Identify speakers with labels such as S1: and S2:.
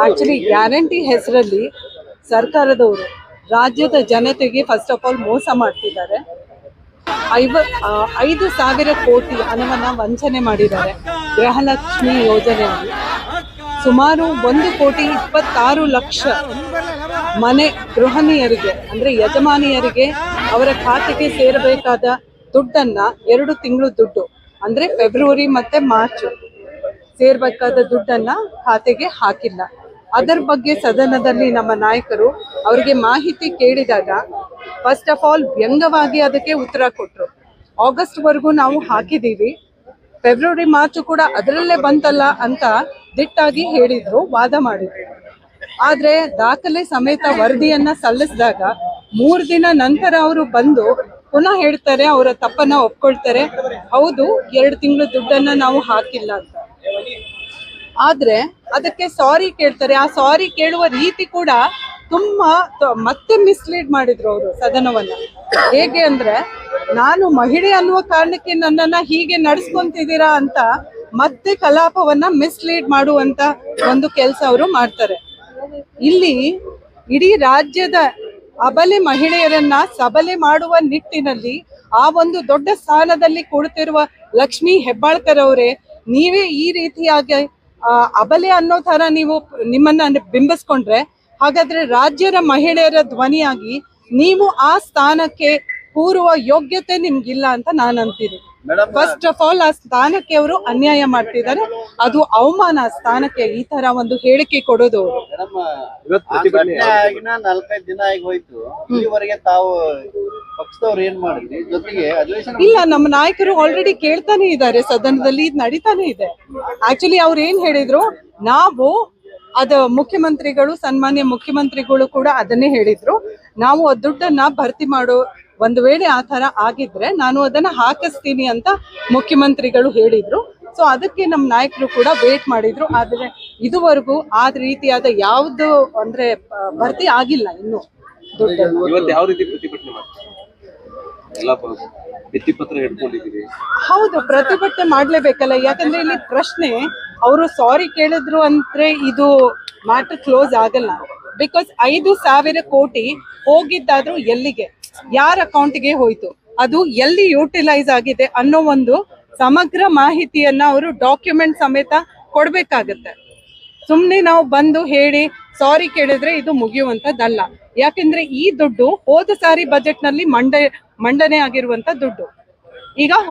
S1: Actually guarantee ಹೆಸರಲ್ಲಿ ಸರ್ಕಾರದವರು ರಾಜ್ಯದ ಜನತೆಗೆ ಫಸ್ಟ್ ಆಫ್ ಆಲ್ ಮೋಸ ಮಾಡ್ತಿದ್ದಾರೆ. 5,000 ಕೋಟಿ ಹಣವನ್ನ ವಂಚನೆ ಮಾಡಿದ್ದಾರೆ. ಗೃಹಲಕ್ಷ್ಮಿ ಯೋಜನೆಯಲ್ಲಿ ಸುಮಾರು 1,26,00,000 ಮನೆ ಗೃಹಿಣಿಯರಿಗೆ ಅಂದ್ರೆ ಯಜಮಾನಿಯರಿಗೆ ಅವರ ಖಾತೆಗೆ ಸೇರಬೇಕಾದ ದುಡ್ಡನ್ನ 2 ತಿಂಗಳು ದುಡ್ಡು ಅಂದ್ರೆ ಫೆಬ್ರವರಿ ಮತ್ತೆ ಮಾರ್ಚ್ ಸೇರ್ಬೇಕಾದ ದುಡ್ಡನ್ನ ಖಾತೆಗೆ ಹಾಕಿಲ್ಲ. ಅದರ ಬಗ್ಗೆ ಸದನದಲ್ಲಿ ನಮ್ಮ ನಾಯಕರು ಅವರಿಗೆ ಮಾಹಿತಿ ಕೇಳಿದಾಗ ಫಸ್ಟ್ ಆಫ್ ಆಲ್ ವ್ಯಂಗ್ಯವಾಗಿ ಅದಕ್ಕೆ ಉತ್ತರ ಕೊಟ್ಟರು. ಆಗಸ್ಟ್ ವರೆಗೂ ನಾವು ಹಾಕಿದೀವಿ, ಫೆಬ್ರವರಿ ಮಾರ್ಚ್ ಕೂಡ ಅದರಲ್ಲೇ ಬಂತಲ್ಲ ಅಂತ ದಿಟ್ಟಾಗಿ ಹೇಳಿದ್ರು, ವಾದ ಮಾಡಿದ್ರು. ಆದ್ರೆ ದಾಖಲೆ ಸಮೇತ ವರದಿಯನ್ನ ಸಲ್ಲಿಸಿದಾಗ 3 ದಿನ ನಂತರ ಅವರು ಬಂದು ಪುನಃ ಹೇಳ್ತಾರೆ, ಅವರ ತಪ್ಪನ್ನ ಒಪ್ಕೊಳ್ತಾರೆ, ಹೌದು 2 ತಿಂಗಳು ದುಡ್ಡನ್ನ ನಾವು ಹಾಕಿಲ್ಲ ಅಂತ. ಆದ್ರೆ ಅದಕ್ಕೆ ಸಾರಿ ಕೇಳ್ತಾರೆ. ಆ ಸಾರಿ ಕೇಳುವ ರೀತಿ ಕೂಡ ತುಂಬಾ ಮತ್ತೆ ಮಿಸ್ಲೀಡ್ ಮಾಡಿದ್ರು ಅವರು ಸದನವನ್ನ. ಹೇಗೆ ಅಂದ್ರೆ, ನಾನು ಮಹಿಳೆ ಅನ್ನುವ ಕಾರಣಕ್ಕೆ ನನ್ನನ್ನ ಹೀಗೆ ನಡೆಸ್ಕೊಂತಿದ್ದೀರಾ ಅಂತ ಮತ್ತೆ ಕಲಾಪವನ್ನ ಮಿಸ್ಲೀಡ್ ಮಾಡುವಂತ ಒಂದು ಕೆಲಸ ಅವರು ಮಾಡ್ತಾರೆ. ಇಲ್ಲಿ ಇಡೀ ರಾಜ್ಯದ ಅಬಲೆ ಮಹಿಳೆಯರನ್ನ ಸಬಲೆ ಮಾಡುವ ನಿಟ್ಟಿನಲ್ಲಿ ಆ ಒಂದು ದೊಡ್ಡ ಸ್ಥಾನದಲ್ಲಿ ಕುಳಿತಿರುವ ಲಕ್ಷ್ಮೀ ಹೆಬ್ಬಾಳ್ಕರ್ ಅವರೇ, ನೀವೇ ಈ ರೀತಿಯಾಗಿ ಅಬಲೆ ಅನ್ನೋ ತರ ನೀವು ನಿಮ್ಮನ್ನ ಬಿಂಬಿಸ್ಕೊಂಡ್ರೆ ಹಾಗಾದ್ರೆ ರಾಜ್ಯದ ಮಹಿಳೆಯರ ಧ್ವನಿಯಾಗಿ ನೀವು ಆ ಸ್ಥಾನಕ್ಕೆ ಕೂರುವ ಯೋಗ್ಯತೆ ನಿಮ್ಗಿಲ್ಲ ಅಂತ ನಾನು ಅಂತೀನಿ. ಫಸ್ಟ್ ಆಫ್ ಆಲ್ ಆ ಸ್ಥಾನಕ್ಕೆ ಅವರು ಅನ್ಯಾಯ ಮಾಡ್ತಿದ್ದಾರೆ. ಅದು ಅವಮಾನ ಸ್ಥಾನಕ್ಕೆ ಈ ತರ ಒಂದು ಹೇಳಿಕೆ ಕೊಡೋದು.
S2: 45 ದಿನ ಆಗಿ ಹೋಯ್ತು, ಇಲ್ಲಿವರೆಗೆ ತಾವು ಪಕ್ಷದವ್ರು ಏನ್ ಮಾಡಿದ್ರಿ? ಜೊತೆಗೆ
S1: ಇಲ್ಲ, ನಮ್ಮ ನಾಯಕರು ಆಲ್ರೆಡಿ ಕೇಳ್ತಾನೆ ಇದ್ದಾರೆ, ಸದನದಲ್ಲಿ ಇದು ನಡೀತಾನೆ ಇದೆ. ಆಕ್ಚುಲಿ ಅವ್ರು ಏನ್ ಹೇಳಿದ್ರು, ನಾವು ಅದ ಮುಖ್ಯಮಂತ್ರಿಗಳು, ಸನ್ಮಾನ್ಯ ಮುಖ್ಯಮಂತ್ರಿಗಳು ಕೂಡ ಅದನ್ನೇ ಹೇಳಿದ್ರು, ನಾವು ಆ ದುಡ್ಡನ್ನ ಭರ್ತಿ ಮಾಡೋ ಒಂದು ವೇಳೆ ಆ ತರ ಆಗಿದ್ರೆ ನಾನು ಅದನ್ನ ಹಾಕಿಸ್ತೀನಿ ಅಂತ ಮುಖ್ಯಮಂತ್ರಿಗಳು ಹೇಳಿದ್ರು. ಸೊ ಅದಕ್ಕೆ ನಮ್ಮ ನಾಯಕರು ಕೂಡ ವೇಟ್ ಮಾಡಿದ್ರು. ಆದ್ರೆ ಇದುವರೆಗೂ ಆ ರೀತಿಯಾದ ಯಾವ್ದು ಅಂದ್ರೆ ಭರ್ತಿ ಆಗಿಲ್ಲ ಇನ್ನು ದುಡ್ಡು. ಹೌದು, ಪ್ರತಿಭಟನೆ ಮಾಡ್ಲೇಬೇಕಲ್ಲ. ಯಾಕಂದ್ರೆ ಇಲ್ಲಿ ಪ್ರಶ್ನೆ, ಅವರು ಸಾರಿ ಕೇಳಿದ್ರು ಅಂದ್ರೆ ಇದು ಮ್ಯಾಟರ್ ಕ್ಲೋಸ್ ಆಗಲ್ಲ. ಬಿಕಾಸ್ 5,000 ಕೋಟಿ ಹೋಗಿದ್ದಾದ್ರೂ ಎಲ್ಲಿಗೆ, ಯಾರ ಅಕೌಂಟ್ಗೆ ಹೋಯ್ತು, ಅದು ಎಲ್ಲಿ ಯೂಟಿಲೈಸ್ ಆಗಿದೆ ಅನ್ನೋ ಒಂದು ಸಮಗ್ರ ಮಾಹಿತಿಯನ್ನ ಅವರು ಡಾಕ್ಯುಮೆಂಟ್ ಸಮೇತ ಕೊಡ್ಬೇಕಾಗತ್ತೆ. ಸುಮ್ನೆ ನಾವು ಬಂದು ಹೇಳಿ ಸಾರಿ ಕೇಳಿದ್ರೆ ಇದು ಮುಗಿಯುವಂತದ್ದಲ್ಲ. ಯಾಕೆಂದ್ರೆ ಈ ದುಡ್ಡು ಹೋದ ಸಾರಿ ಬಜೆಟ್ ನಲ್ಲಿ ಮಂಡನೆ ಆಗಿರುವಂತ ದುಡ್ಡು. ಈಗ